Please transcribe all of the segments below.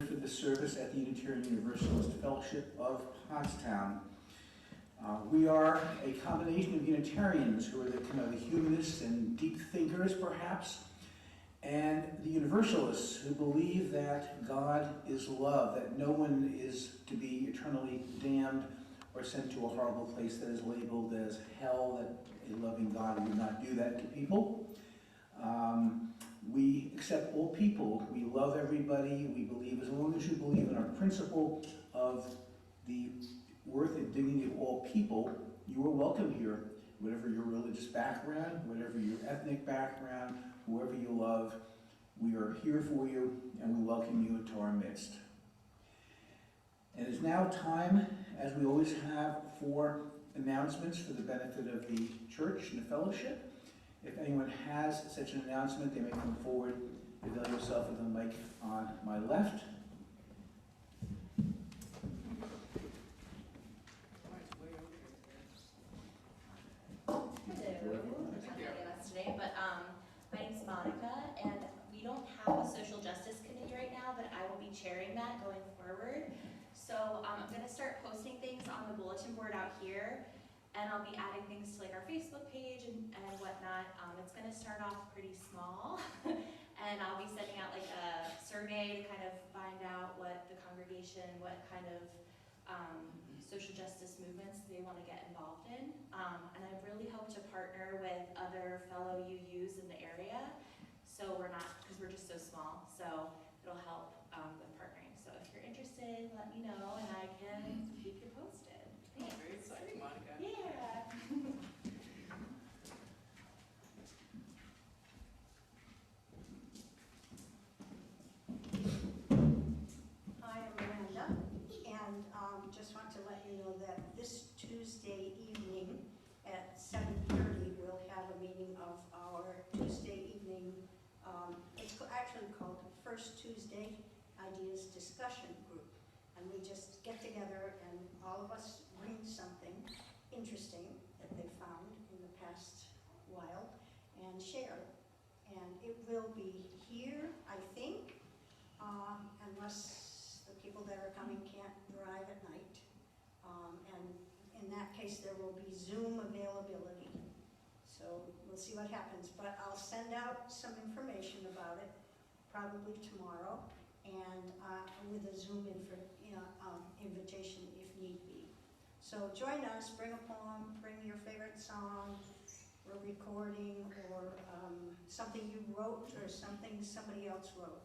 For the service at the Unitarian Universalist Fellowship of Pottstown. We are a combination of Unitarians who are the kind of the humanists and deep thinkers, perhaps, and the Universalists who believe that God is love, that no one is to be eternally damned or sent to a horrible place that is labeled as hell, that a loving God would not do that to people. We accept all people. We love everybody. We believe, as long as you believe in our principle of the worth and dignity of all people, you are welcome here. Whatever your religious background, whatever your ethnic background, whoever you love, we are here for you and we welcome you into our midst. And it is now time, as we always have, for announcements for the benefit of the church and the fellowship. If anyone has such an announcement, they may come forward. Avail yourself of the mic on my left. Hello, there's not many of us today, but my name's Monica, and we don't have a social justice committee right now, but I will be chairing that going forward. So I'm going to start posting things on the bulletin board out here. And I'll be adding things to like our Facebook page and whatnot. It's going to start off pretty small, and I'll be sending out like a survey to kind of find out what the congregation, what kind of social justice movements they want to get involved in. And I really hope to partner with other fellow UUs in the area. So we're not, because we're just so small, so it'll help with partnering. So if you're interested, let me know and I can keep you posted. Thanks. Very exciting, Monica. Yeah. Hi, I'm Miranda, and just want to let you know that this Tuesday evening at 7:30 we'll have a meeting of our Tuesday evening, it's actually called First Tuesday Ideas Discussion Group. And we just get together and all of us bring something interesting that they found in the past while and share. And it will be here, I think, unless the people that are coming can't drive at night. And in that case, there will be Zoom availability. So we'll see what happens. But I'll send out some information about it, probably tomorrow, and with a Zoom invitation if need be. So join us, bring a poem, bring your favorite song, or recording, or something you wrote, or something somebody else wrote,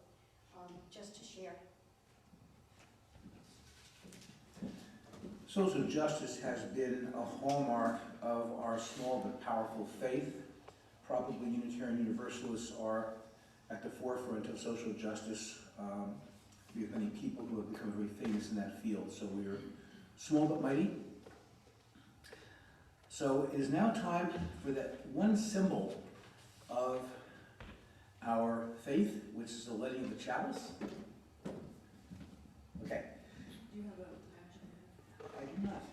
just to share. Social justice has been a hallmark of our small but powerful faith. Probably Unitarian Universalists are at the forefront of social justice. We have many people who have become very famous in that field, so we are small but mighty. So it is now time for that one symbol of our faith, which is the lighting of the chalice. Okay. Do you have a magic? I do not.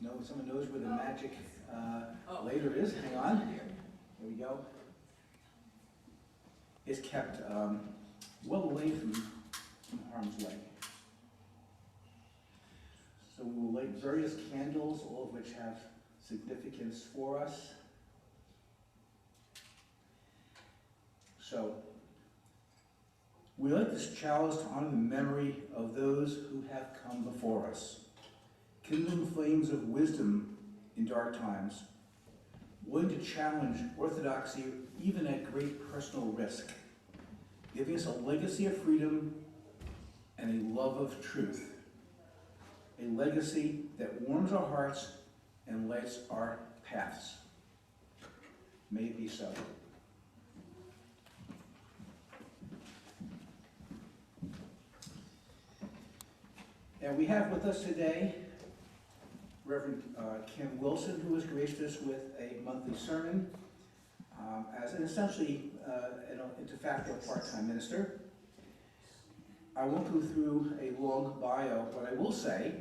No, someone knows where the magic later is. Hang on. Here we go. It's kept well away from harm's way. So we will light various candles, all of which have significance for us. So we light this chalice to honor the memory of those who have come before us, kindling flames of wisdom in dark times, willing to challenge orthodoxy even at great personal risk, giving us a legacy of freedom and a love of truth, a legacy that warms our hearts and lights our paths. May it be so. And we have with us today Reverend Kim Wilson, who has graced us with a monthly sermon as an essentially an de facto part-time minister. I won't go through a long bio, but I will say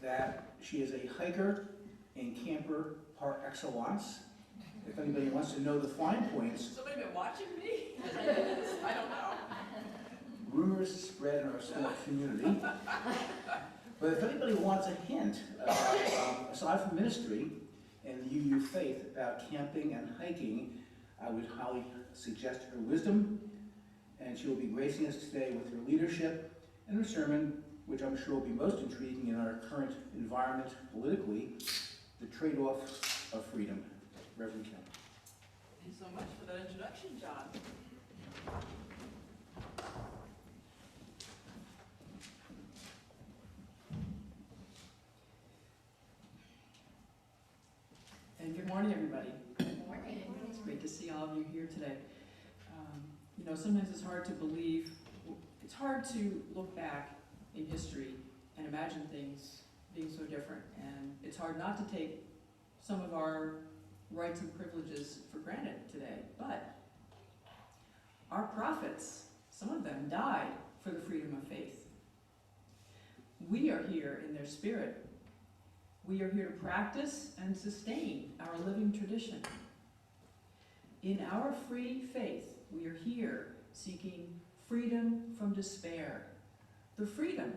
that she is a hiker and camper par excellence. If anybody wants to know the fine points. Somebody been watching me? I don't know. rumors spread in our small community. But if anybody wants a hint about, aside from ministry and the UU faith, about camping and hiking, I would highly suggest her wisdom, and she will be gracing us today with her leadership and her sermon, which I'm sure will be most intriguing in our current environment politically, the trade-off of freedom. Reverend Kim. Thank you so much for that introduction, John. And good morning, everybody. Good morning. It's great to see all of you here today. Sometimes it's hard to believe, it's hard to look back in history and imagine things being so different. And it's hard not to take some of our rights and privileges for granted today. But our prophets, some of them died for the freedom of faith. We are here in their spirit. We are here to practice and sustain our living tradition. In our free faith, we are here seeking freedom from despair, the freedom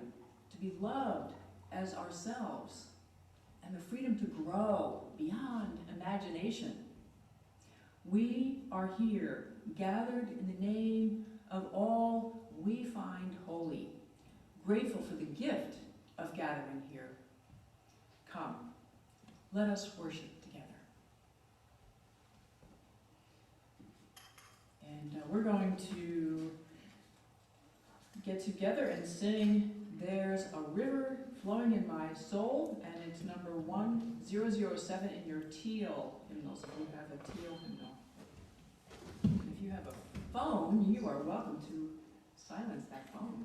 to be loved as ourselves, and the freedom to grow beyond imagination. We are here gathered in the name of all we find holy, grateful for the gift of gathering here. Come, let us worship together. And we're going to get together and sing There's a River Flowing in My Soul, and it's number 1007 in your teal hymnals, if you have a teal hymnal. And if you have a phone, you are welcome to silence that phone,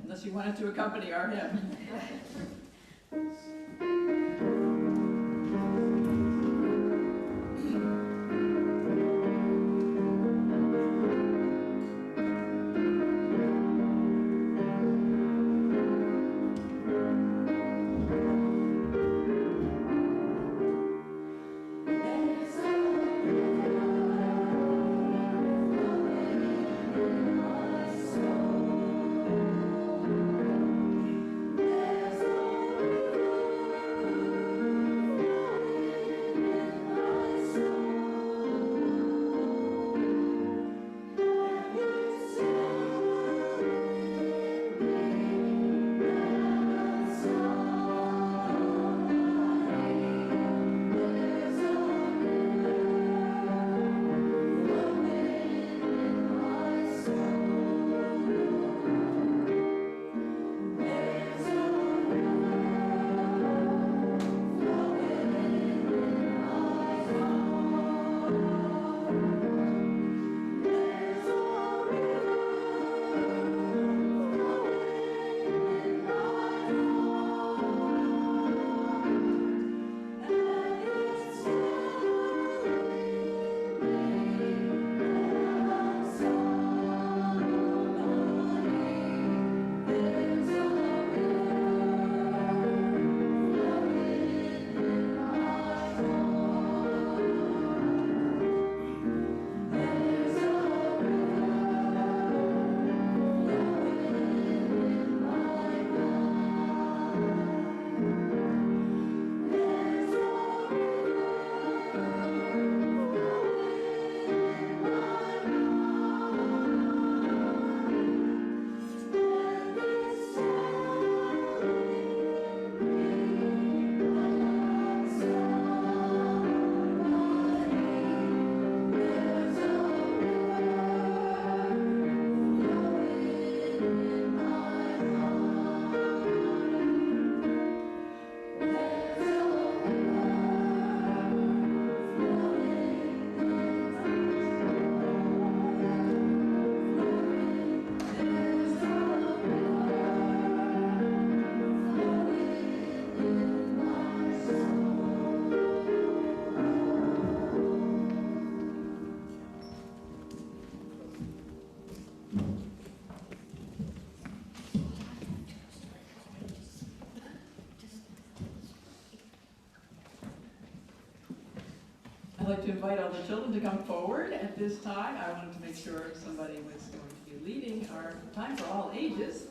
unless you want it to accompany our hymn. I'd like to invite all the children to come forward at this time. I wanted to make sure somebody was going to be leading our time for all ages.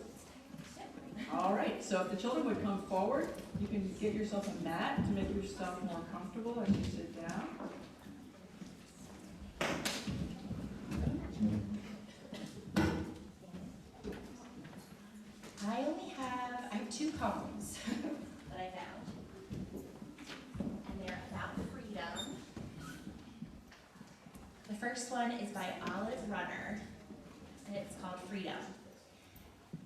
All right, so if the children would come forward, you can get yourself a mat to make yourself more comfortable as you sit down. I have two poems that I found, and they're about freedom. The first one is by Olive Runner, and it's called Freedom.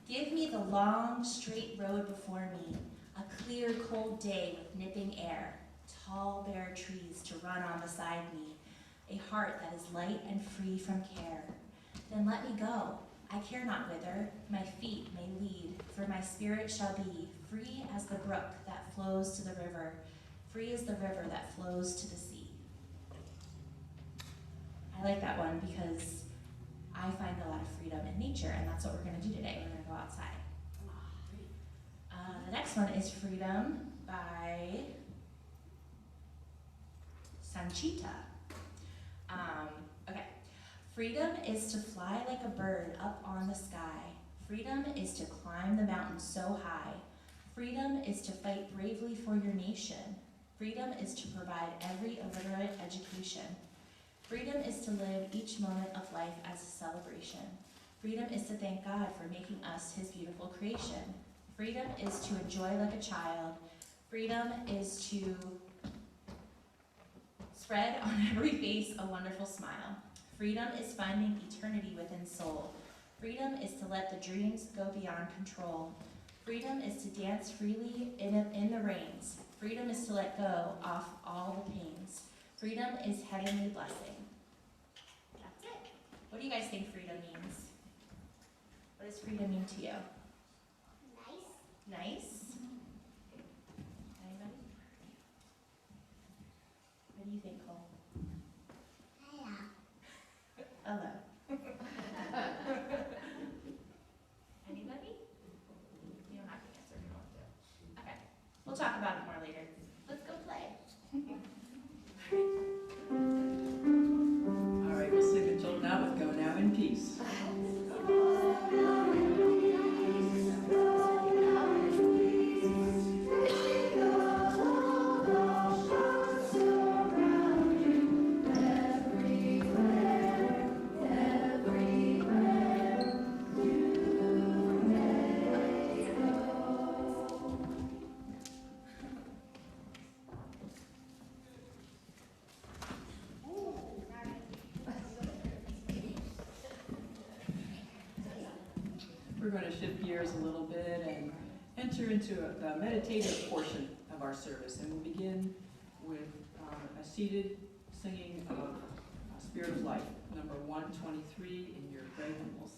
Give me the long, straight road before me, a clear, cold day with nipping air, tall, bare trees to run on beside me, a heart that is light and free from care. Then let me go. I care not whither my feet may lead, for my spirit shall be free as the brook that flows to the river, free as the river that flows to the sea. I like that one because I find a lot of freedom in nature, and that's what we're going to do today. We're going to go outside. The next one is Freedom by Sanchita. Okay. Freedom is to fly like a bird up on the sky. Freedom is to climb the mountain so high. Freedom is to fight bravely for your nation. Freedom is to provide every illiterate education. Freedom is to live each moment of life as a celebration. Freedom is to thank God for making us his beautiful creation. Freedom is to enjoy like a child. Freedom is to spread on every face a wonderful smile. Freedom is finding eternity within soul. Freedom is to let the dreams go beyond control. Freedom is to dance freely in the rains. Freedom is to let go off all the pains. Freedom is heavenly blessing. That's it. What do you guys think freedom means? What does freedom mean to you? Nice. Nice? Anybody? What do you think, Cole? Hello. Anybody? You don't have to answer if you want to. Okay. We'll talk about it more later. Let's go play. All right, we'll sing the children out with Go Now in Peace. We're going to shift gears a little bit and enter into the meditative portion of our service. And we'll begin with a seated singing of Spirit of Life, number 123 in your gray hymnals.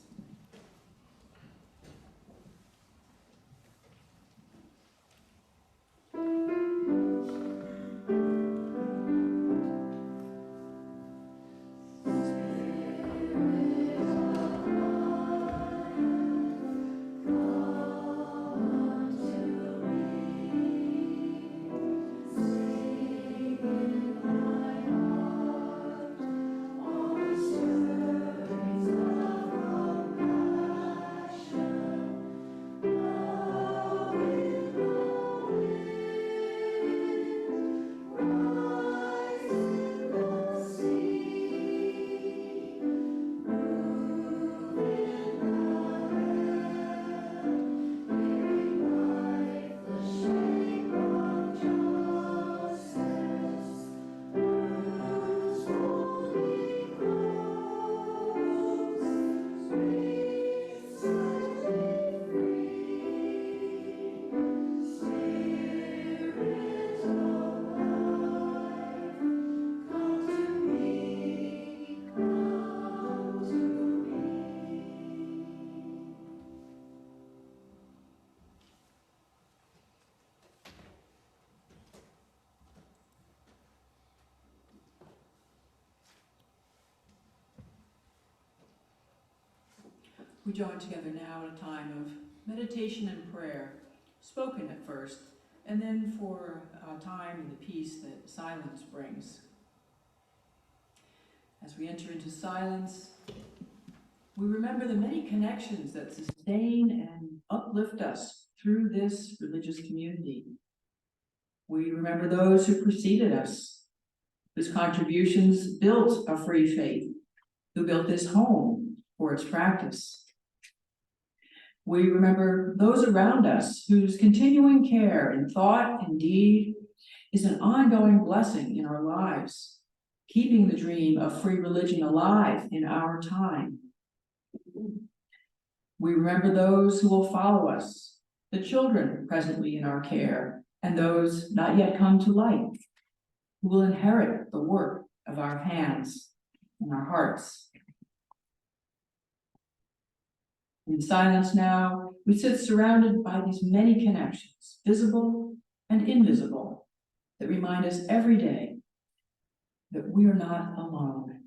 We join together now at a time of meditation and prayer, spoken at first, and then for a time in the peace that silence brings. As we enter into silence, We remember the many connections that sustain and uplift us through this religious community. We remember those who preceded us, whose contributions built a free faith, who built this home for its practice. We remember those around us whose continuing care in thought and deed is an ongoing blessing in our lives, keeping the dream of free religion alive in our time. We remember those who will follow us, the children presently in our care, and those not yet come to light, who will inherit the work of our hands and our hearts. In silence now, we sit surrounded by these many connections, visible and invisible, that remind us every day that we are not alone.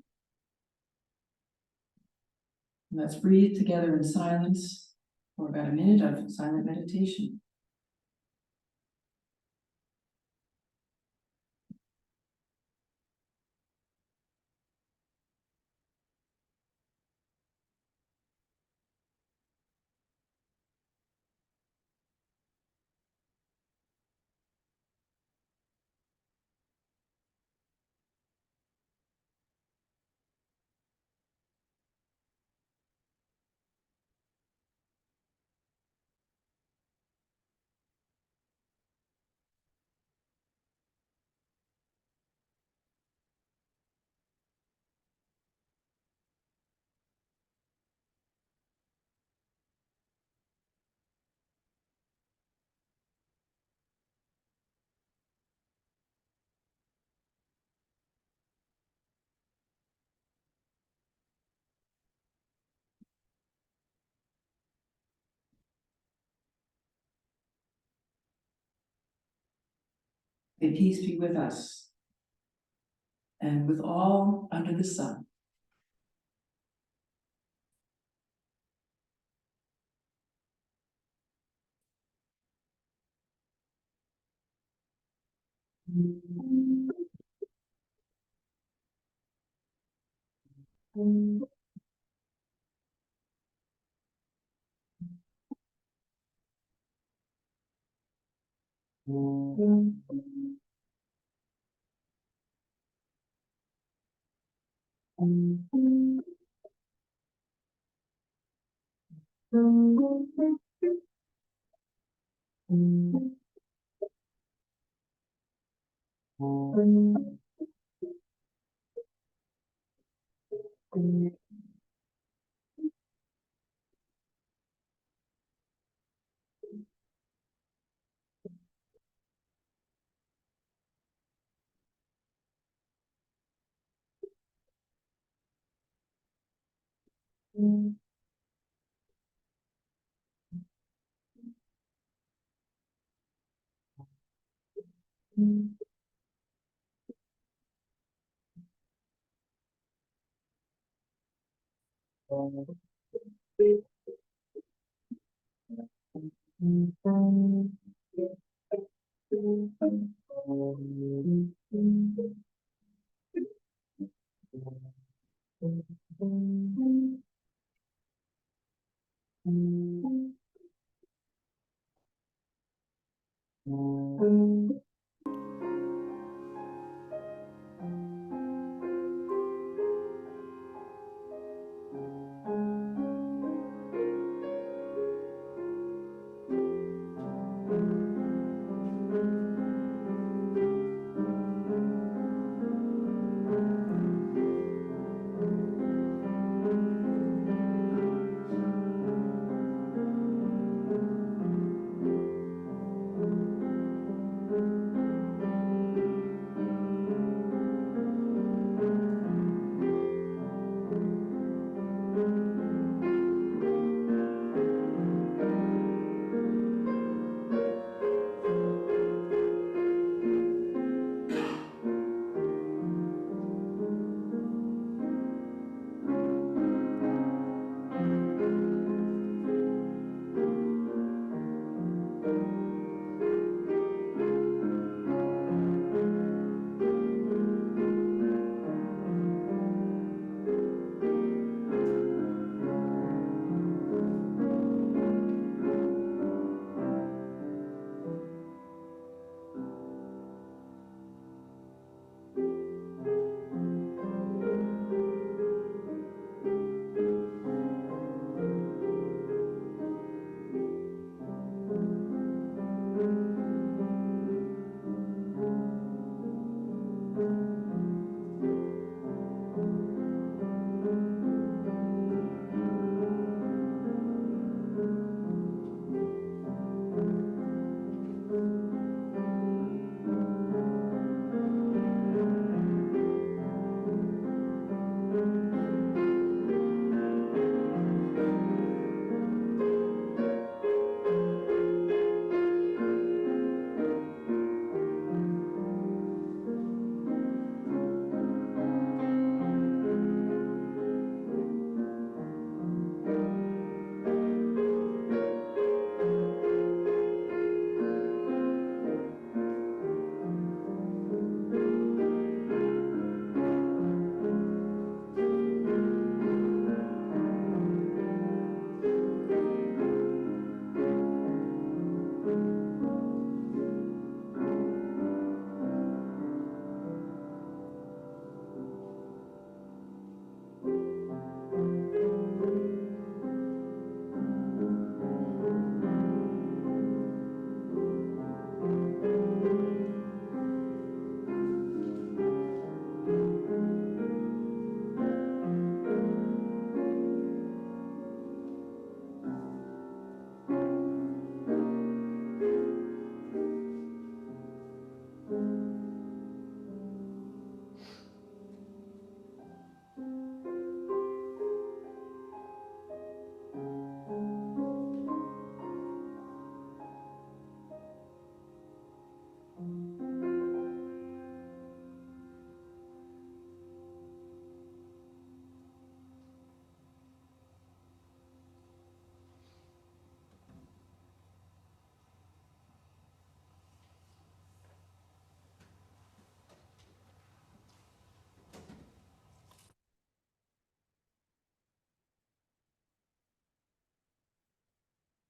And let's breathe together in silence for about a minute of silent meditation. May peace be with us and with all under the sun.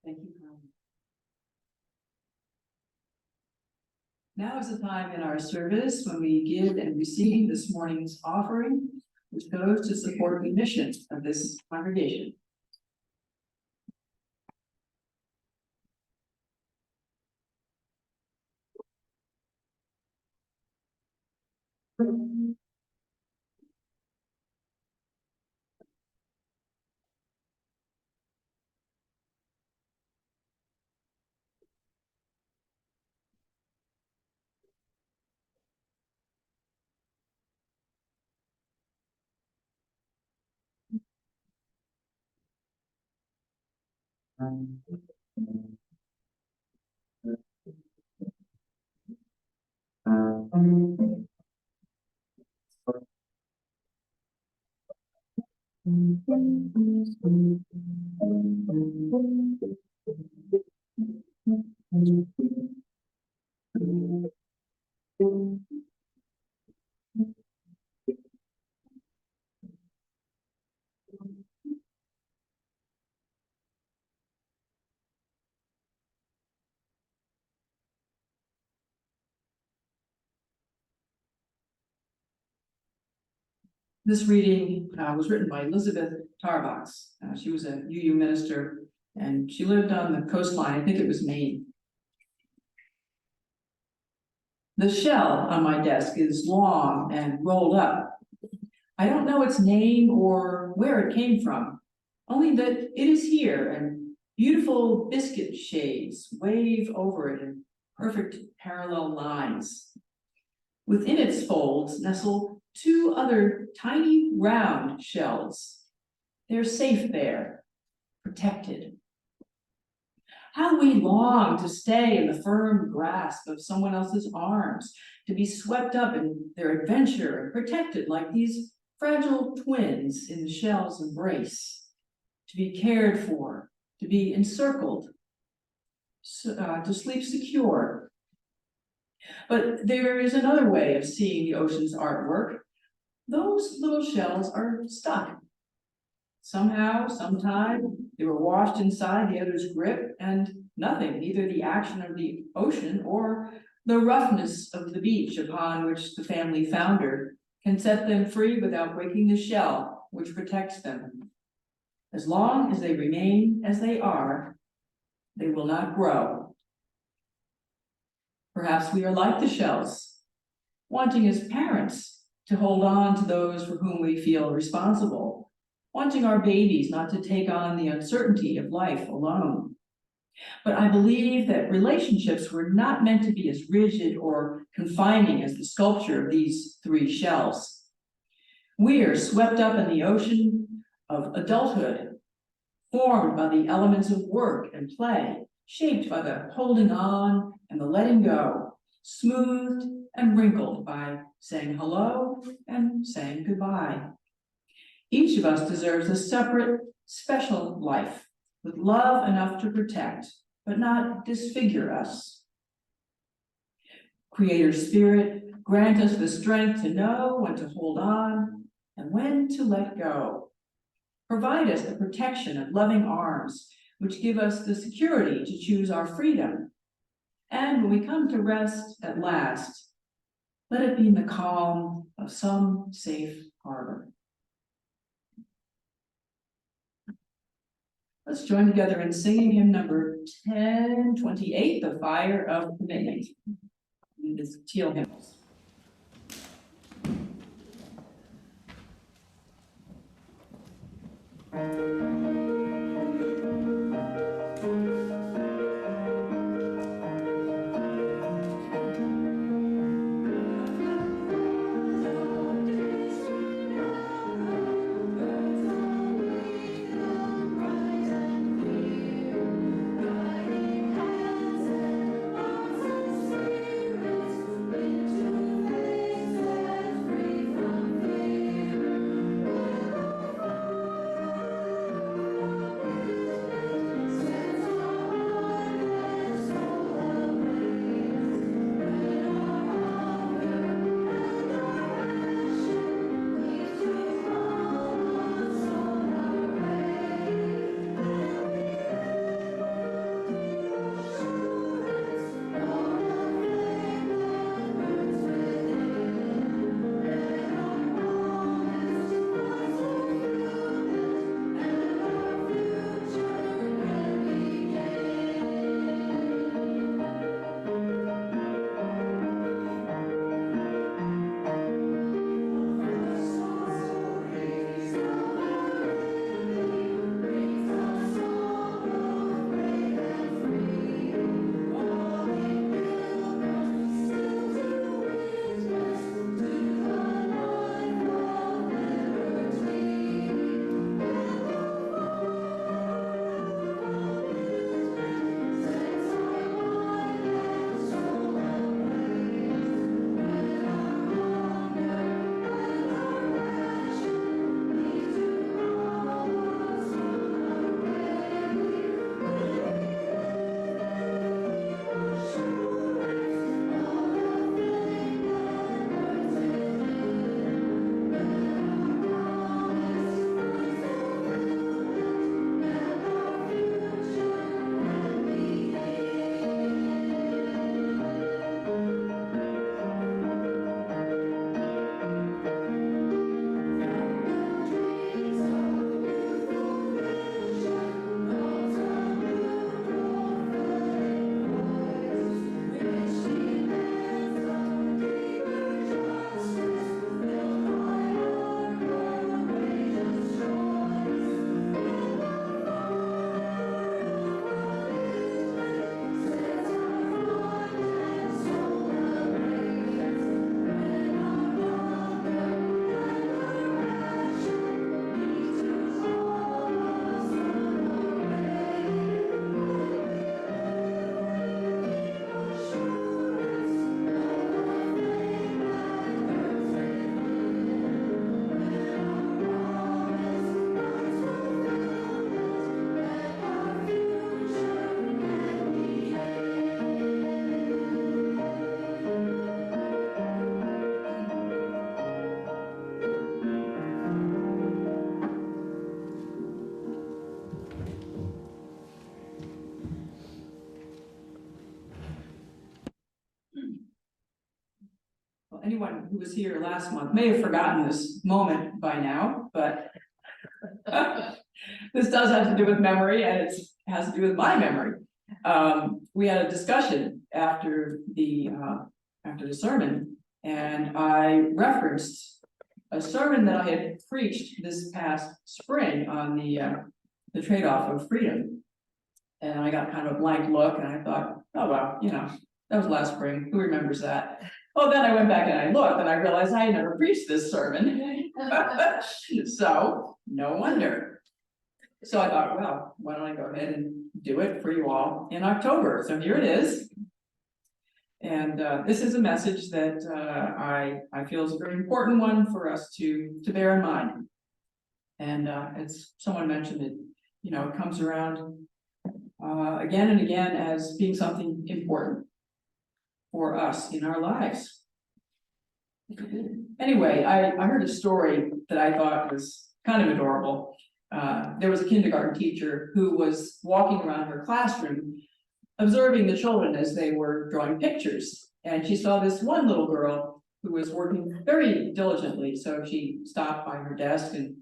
Thank you, Carmen. Now is the time in our service when we give and receive this morning's offering, which goes to support the mission of this congregation. This reading was written by Elizabeth Tarbox. She was a UU minister, and she lived on the coastline. I think it was Maine. The shell on my desk is long and rolled up. I don't know its name or where it came from, only that it is here, and beautiful biscuit shades wave over it in perfect parallel lines. Within its folds nestle two other tiny round shells. They're safe there, protected. How we long to stay in the firm grasp of someone else's arms, to be swept up in their adventure and protected like these fragile twins in the shell's embrace, to be cared for, to be encircled, to sleep secure. But there is another way of seeing the ocean's artwork. Those little shells are stuck. Somehow, sometime, they were washed inside the other's grip, and nothing, neither the action of the ocean or the roughness of the beach upon which the family foundered, can set them free without breaking the shell which protects them. As long as they remain as they are, they will not grow. Perhaps we are like the shells, wanting as parents to hold on to those for whom we feel responsible, wanting our babies not to take on the uncertainty of life alone. But I believe that relationships were not meant to be as rigid or confining as the sculpture of these three shells. We are swept up in the ocean of adulthood, formed by the elements of work and play, shaped by the holding on and the letting go, smoothed and wrinkled by saying hello and saying goodbye. Each of us deserves a separate, special life with love enough to protect, but not disfigure us. Creator Spirit, grant us the strength to know when to hold on and when to let go. Provide us the protection of loving arms, which give us the security to choose our freedom. And when we come to rest at last, let it be in the calm of some safe harbor. Let's join together in singing hymn number 1028, The Fire of Commitment. This teal hymns. anyone who was here last month may have forgotten this moment by now, but this does have to do with memory, and it has to do with my memory. We had a discussion after the sermon, and I referenced a sermon that I had preached this past spring on the trade-off of freedom. And I got kind of a blank look, and I thought, oh, well, that was last spring. Who remembers that? Well, then I went back and I looked, and I realized I had never preached this sermon. So, no wonder. So I thought, well, why don't I go ahead and do it for you all in October? So here it is. And this is a message that I feel is a very important one for us to bear in mind. And as someone mentioned, it comes around again and again as being something important for us in our lives. Anyway, I heard a story that I thought was kind of adorable. There was a kindergarten teacher who was walking around her classroom observing the children as they were drawing pictures. And she saw this one little girl who was working very diligently. So she stopped by her desk and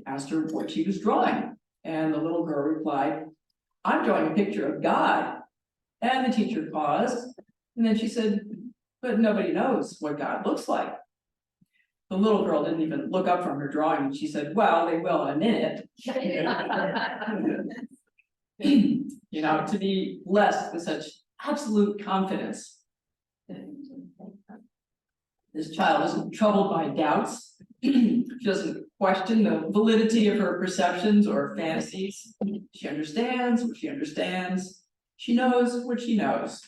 asked her what she was drawing. And the little girl replied, "I'm drawing a picture of God." And the teacher paused. And then she said, "But nobody knows what God looks like." The little girl didn't even look up from her drawing. She said, "Well, they will in a minute." To be blessed with such absolute confidence. This child isn't troubled by doubts. She doesn't question the validity of her perceptions or fantasies. She understands what she understands. She knows what she knows.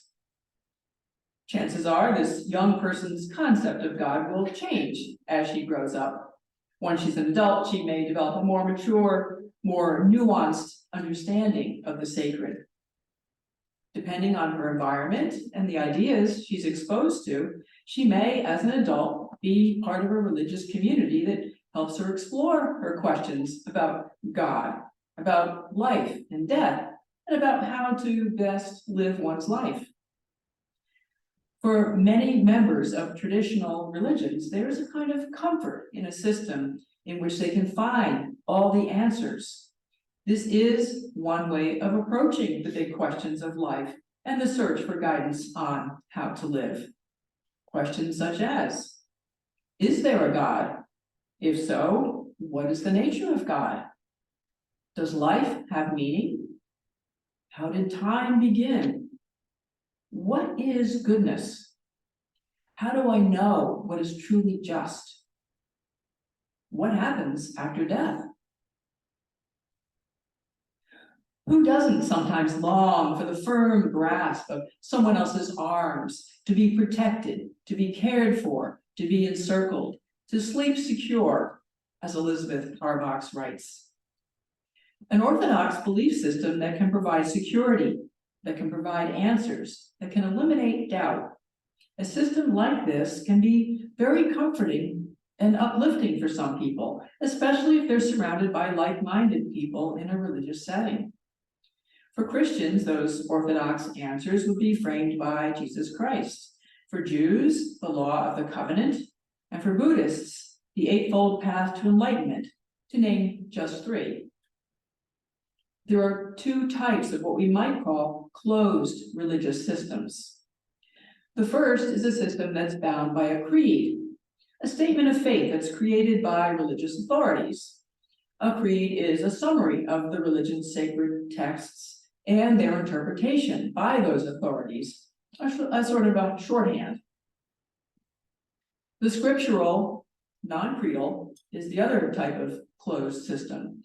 Chances are this young person's concept of God will change as she grows up. Once she's an adult, she may develop a more mature, more nuanced understanding of the sacred. Depending on her environment and the ideas she's exposed to, she may, as an adult, be part of a religious community that helps her explore her questions about God, about life and death, and about how to best live one's life. For many members of traditional religions, there is a kind of comfort in a system in which they can find all the answers. This is one way of approaching the big questions of life and the search for guidance on how to live. Questions such as, is there a God? If so, what is the nature of God? Does life have meaning? How did time begin? What is goodness? How do I know what is truly just? What happens after death? Who doesn't sometimes long for the firm grasp of someone else's arms, to be protected, to be cared for, to be encircled, to sleep secure, as Elizabeth Tarbox writes? An orthodox belief system that can provide security, that can provide answers, that can eliminate doubt. A system like this can be very comforting and uplifting for some people, especially if they're surrounded by like-minded people in a religious setting. For Christians, those orthodox answers would be framed by Jesus Christ. For Jews, the law of the covenant, and for Buddhists, the eightfold path to enlightenment, to name just three. There are two types of what we might call closed religious systems. The first is a system that's bound by a creed, a statement of faith that's created by religious authorities. A creed is a summary of the religion's sacred texts and their interpretation by those authorities, a sort of a shorthand. The scriptural, non-creedal, is the other type of closed system.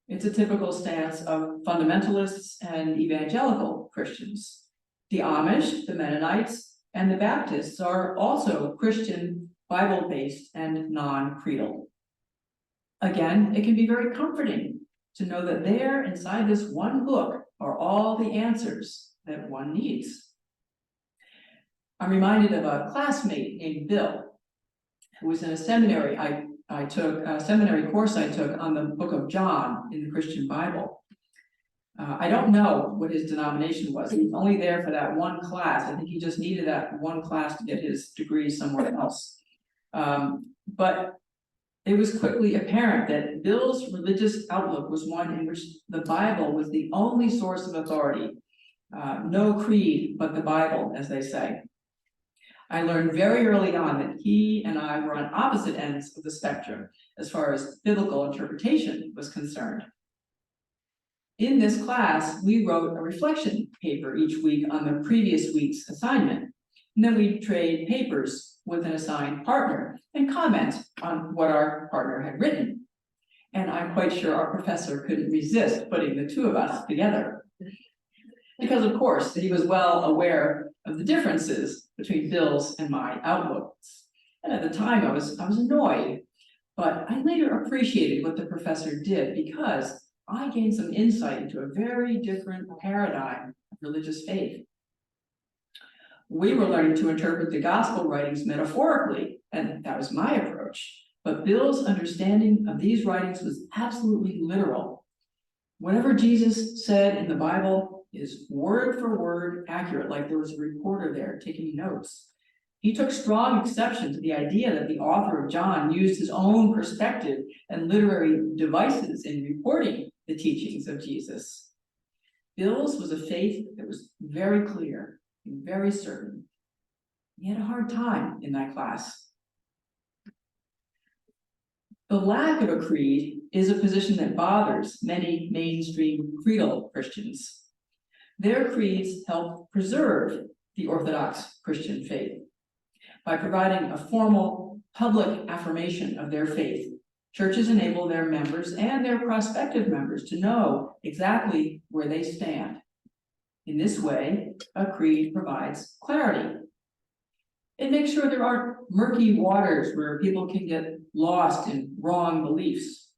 It's a typical stance of fundamentalists and evangelical Christians. The Amish, the Mennonites, and the Baptists are also Christian, Bible-based, and non-creedal. Again, it can be very comforting to know that there, inside this one book, are all the answers that one needs. I'm reminded of a classmate named Bill, who was in a seminary I took, a seminary course I took on the book of John in the Christian Bible. I don't know what his denomination was. He was only there for that one class. I think he just needed that one class to get his degree somewhere else. But it was quickly apparent that Bill's religious outlook was one in which the Bible was the only source of authority. No creed but the Bible, as they say. I learned very early on that he and I were on opposite ends of the spectrum as far as biblical interpretation was concerned. In this class, we wrote a reflection paper each week on the previous week's assignment. And then we'd trade papers with an assigned partner and comment on what our partner had written. And I'm quite sure our professor couldn't resist putting the two of us together. Because of course, he was well aware of the differences between Bill's and my outlooks. And at the time I was annoyed, but I later appreciated what the professor did because I gained some insight into a very different paradigm of religious faith. We were learning to interpret the gospel writings metaphorically, and that was my approach. But Bill's understanding of these writings was absolutely literal. Whatever Jesus said in the Bible is word for word accurate, like there was a reporter there taking notes. He took strong exception to the idea that the author of John used his own perspective and literary devices in reporting the teachings of Jesus. Bill's was a faith that was very clear and very certain. He had a hard time in that class. The lack of a creed is a position that bothers many mainstream creedal Christians. Their creeds help preserve the Orthodox Christian faith. By providing a formal public affirmation of their faith, churches enable their members and their prospective members to know exactly where they stand. In this way, a creed provides clarity. It makes sure there aren't murky waters where people can get lost in wrong beliefs.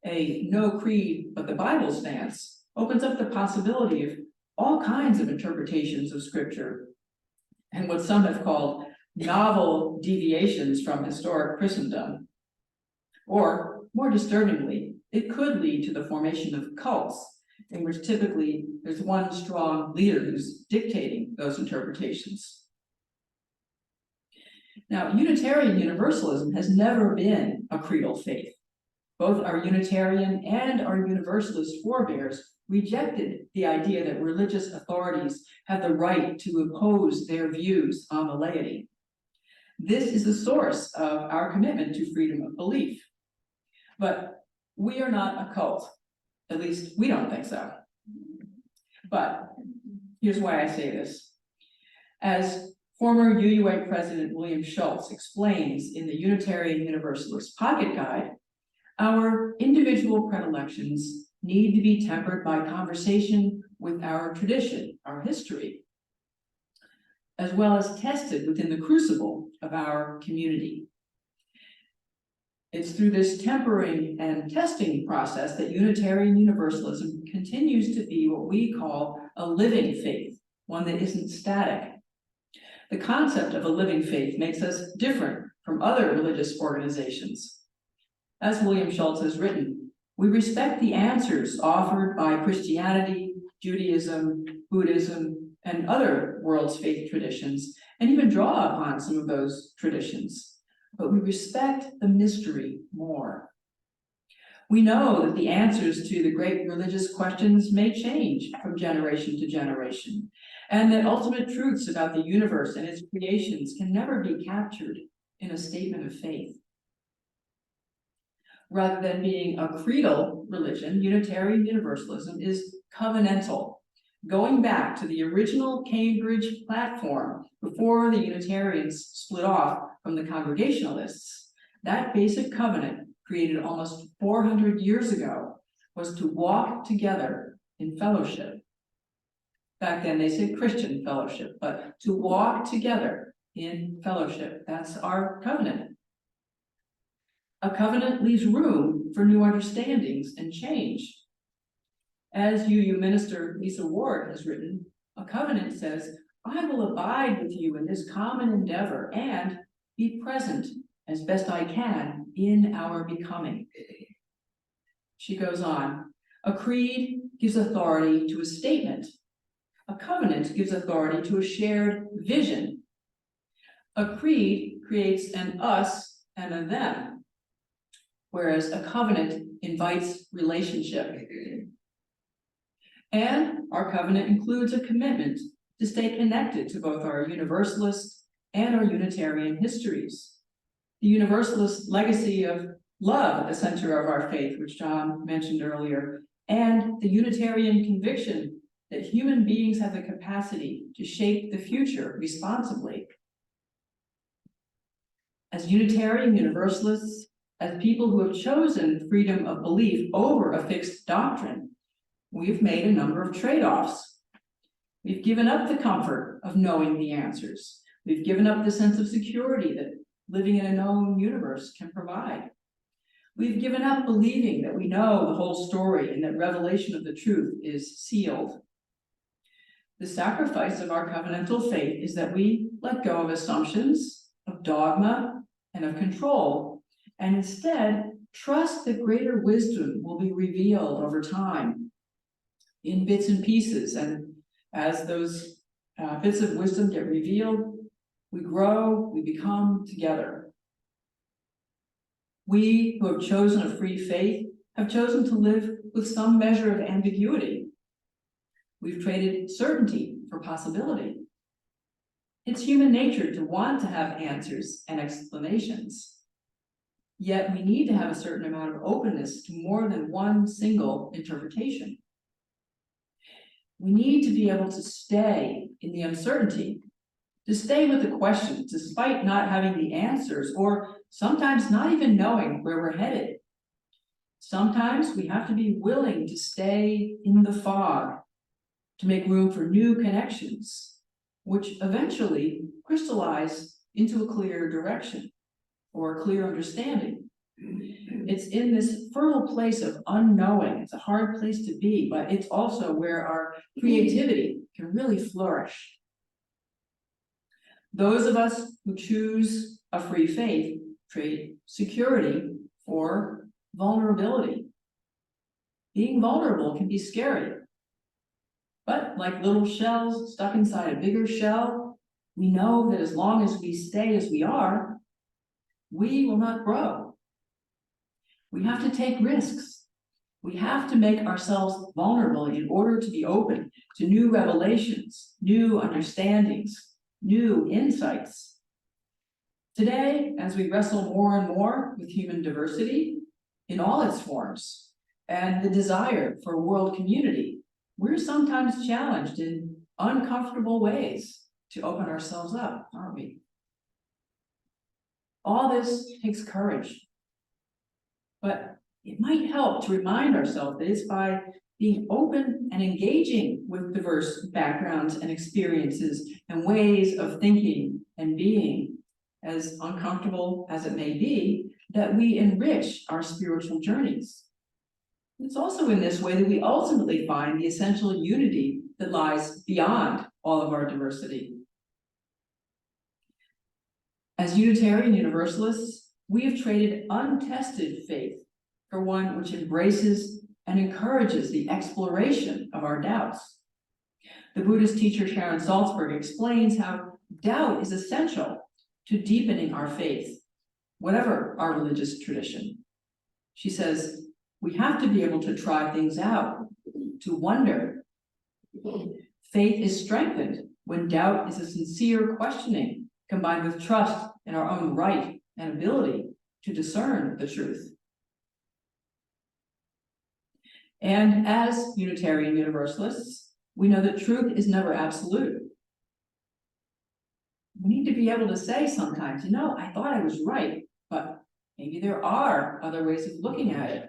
A no creed but the Bible stance opens up the possibility of all kinds of interpretations of Scripture and what some have called novel deviations from historic Christendom. Or, more disturbingly, it could lead to the formation of cults, in which typically there's one strong leader who's dictating those interpretations. Now, Unitarian Universalism has never been a creedal faith. Both our Unitarian and our Universalist forebears rejected the idea that religious authorities have the right to impose their views on the laity. This is the source of our commitment to freedom of belief. But we are not a cult. At least we don't think so. But here's why I say this. As former UUA President William Schultz explains in the Unitarian Universalist Pocket Guide, our individual predilections need to be tempered by conversation with our tradition, our history, as well as tested within the crucible of our community. It's through this tempering and testing process that Unitarian Universalism continues to be what we call a living faith, one that isn't static. The concept of a living faith makes us different from other religious organizations. As William Schultz has written, we respect the answers offered by Christianity, Judaism, Buddhism, and other world's faith traditions, and even draw upon some of those traditions. But we respect the mystery more. We know that the answers to the great religious questions may change from generation to generation, and that ultimate truths about the universe and its creations can never be captured in a statement of faith. Rather than being a creedal religion, Unitarian Universalism is covenantal, going back to the original Cambridge platform before the Unitarians split off from the Congregationalists. That basic covenant, created almost 400 years ago, was to walk together in fellowship. Back then they said Christian fellowship, but to walk together in fellowship, that's our covenant. A covenant leaves room for new understandings and change. As UU Minister Lisa Ward has written, a covenant says, I will abide with you in this common endeavor and be present as best I can in our becoming. She goes on, a creed gives authority to a statement. A covenant gives authority to a shared vision. A creed creates an us and a them, whereas a covenant invites relationship. And our covenant includes a commitment to stay connected to both our Universalist and our Unitarian histories. The Universalist legacy of love at the center of our faith, which John mentioned earlier, and the Unitarian conviction that human beings have the capacity to shape the future responsibly. As Unitarian Universalists, as people who have chosen freedom of belief over a fixed doctrine, we've made a number of trade-offs. We've given up the comfort of knowing the answers. We've given up the sense of security that living in a known universe can provide. We've given up believing that we know the whole story and that revelation of the truth is sealed. The sacrifice of our covenantal faith is that we let go of assumptions, of dogma, and of control, and instead trust that greater wisdom will be revealed over time in bits and pieces. And as those bits of wisdom get revealed, we grow, we become together. We who have chosen a free faith have chosen to live with some measure of ambiguity. We've traded certainty for possibility. It's human nature to want to have answers and explanations. Yet we need to have a certain amount of openness to more than one single interpretation. We need to be able to stay in the uncertainty, to stay with the questions despite not having the answers, or sometimes not even knowing where we're headed. Sometimes we have to be willing to stay in the fog, to make room for new connections, which eventually crystallize into a clear direction or a clear understanding. It's in this fertile place of unknowing. It's a hard place to be, but it's also where our creativity can really flourish. Those of us who choose a free faith trade security for vulnerability. Being vulnerable can be scary. But like little shells stuck inside a bigger shell, we know that as long as we stay as we are, we will not grow. We have to take risks. We have to make ourselves vulnerable in order to be open to new revelations, new understandings, new insights. Today, as we wrestle more and more with human diversity in all its forms and the desire for a world community, we're sometimes challenged in uncomfortable ways to open ourselves up, aren't we? All this takes courage, but it might help to remind ourselves that it's by being open and engaging with diverse backgrounds and experiences and ways of thinking and being, as uncomfortable as it may be, that we enrich our spiritual journeys. It's also in this way that we ultimately find the essential unity that lies beyond all of our diversity. As Unitarian Universalists, we have traded untested faith for one which embraces and encourages the exploration of our doubts. The Buddhist teacher Sharon Salzberg explains how doubt is essential to deepening our faith, whatever our religious tradition. She says, we have to be able to try things out, to wonder. Faith is strengthened when doubt is a sincere questioning, combined with trust in our own right and ability to discern the truth. And as Unitarian Universalists, we know that truth is never absolute. We need to be able to say sometimes, you know, I thought I was right, but maybe there are other ways of looking at it.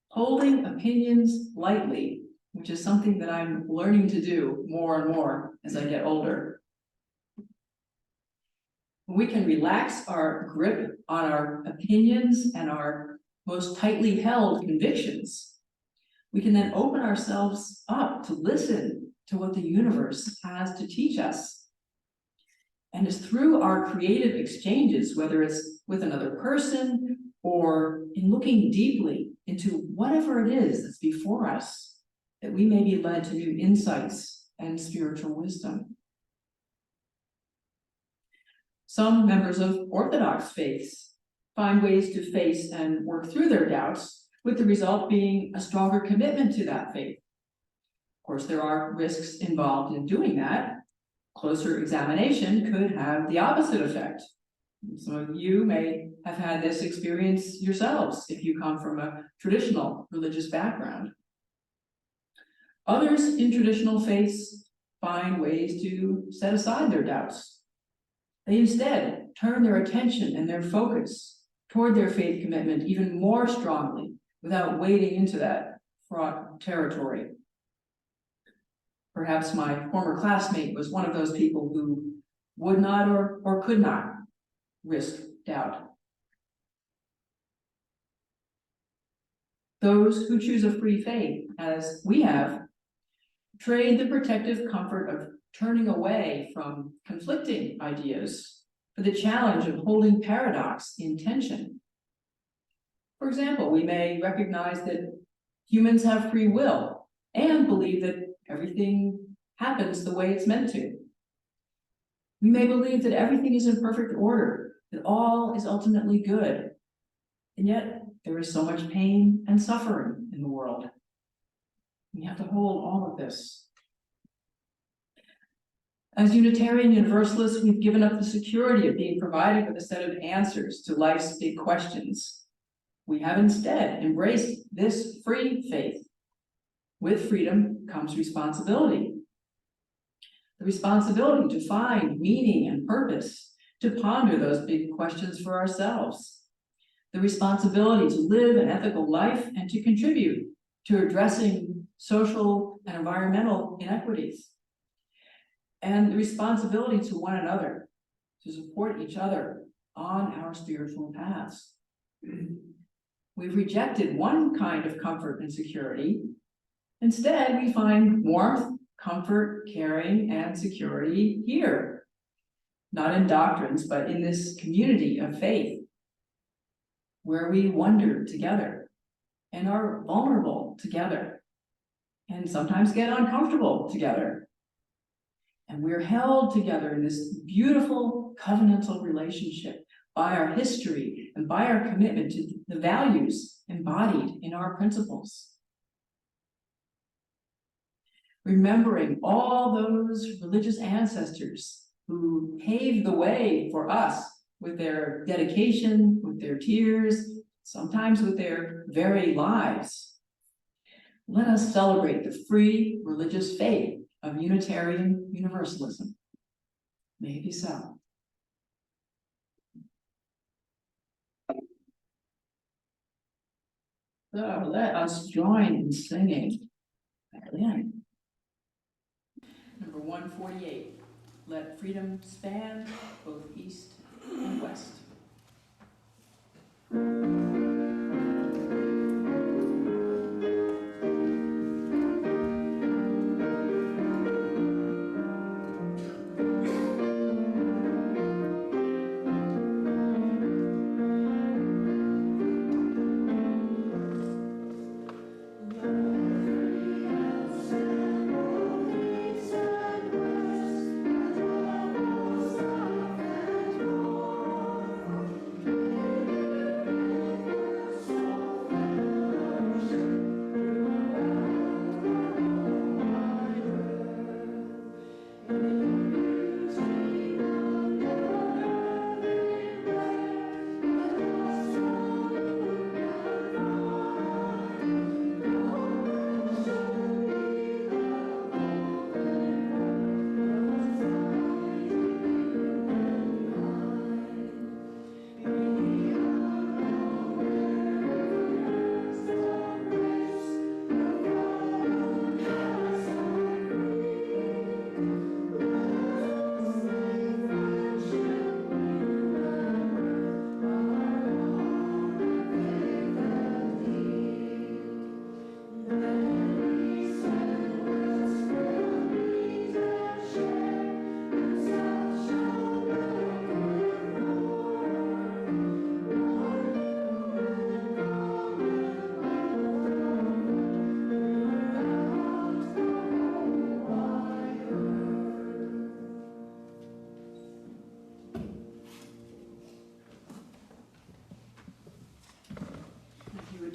Holding opinions lightly, which is something that I'm learning to do more and more as I get older. We can relax our grip on our opinions and our most tightly held convictions. We can then open ourselves up to listen to what the universe has to teach us. And it's through our creative exchanges, whether it's with another person or in looking deeply into whatever it is that's before us, that we may be led to new insights and spiritual wisdom. Some members of Orthodox faiths find ways to face and work through their doubts, with the result being a stronger commitment to that faith. Of course, there are risks involved in doing that. Closer examination could have the opposite effect. Some of you may have had this experience yourselves if you come from a traditional religious background. Others in traditional faiths find ways to set aside their doubts. They instead turn their attention and their focus toward their faith commitment even more strongly without wading into that fraught territory. Perhaps my former classmate was one of those people who would not or could not risk doubt. Those who choose a free faith, as we have, trade the protective comfort of turning away from conflicting ideas for the challenge of holding paradox in tension. For example, we may recognize that humans have free will and believe that everything happens the way it's meant to. We may believe that everything is in perfect order, that all is ultimately good, and yet there is so much pain and suffering in the world. We have to hold all of this. As Unitarian Universalists, we've given up the security of being provided with a set of answers to life's big questions. We have instead embraced this free faith. With freedom comes responsibility. The responsibility to find meaning and purpose, to ponder those big questions for ourselves. The responsibility to live an ethical life and to contribute to addressing social and environmental inequities. And the responsibility to one another, to support each other on our spiritual paths. We've rejected one kind of comfort and security. Instead, we find warmth, comfort, caring, and security here. Not in doctrines, but in this community of faith, where we wonder together and are vulnerable together and sometimes get uncomfortable together. And we're held together in this beautiful covenantal relationship by our history and by our commitment to the values embodied in our principles. Remembering all those religious ancestors who paved the way for us with their dedication, with their tears, sometimes with their very lives. Let us celebrate the free religious faith of Unitarian Universalism. May it be so. So let us join in singing. Violin. Number 148. Let freedom span both east and west.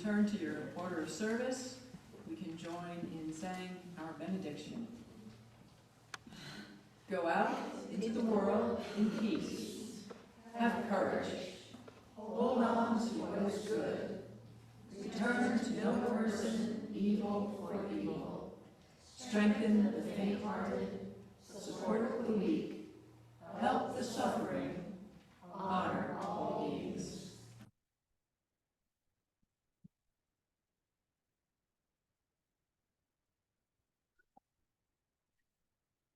return to your order of service, we can join in saying our benediction. Go out into the world in peace. Have courage. Hold on to what is good. Return to no person evil for evil. Strengthen the faint-hearted. Support the weak. Help the suffering. Honor all beings.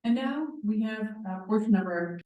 And now we have a portion of our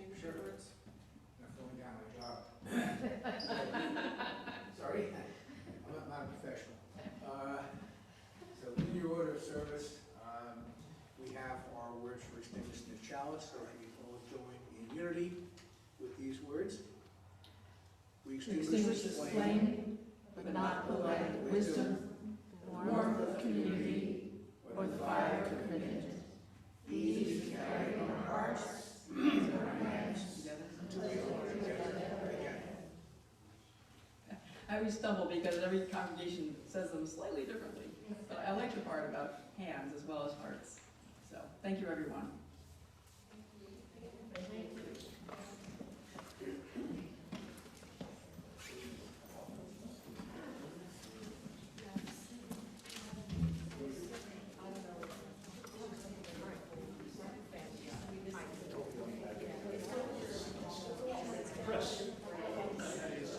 distinguish Sure. your words? I'm filling down my job. Sorry, I'm not a professional. So in your order of service, we have our words for extinguishing the chalice, so if we all join in unity with these words. We Extinguish this flame, but not the light of wisdom, warmth of community, or the fire of commitment. These we carry in our hearts, and in our hands, until we hold together again. I always stumble because every congregation says them slightly differently. But I like the part about hands as well as hearts. So, thank you everyone.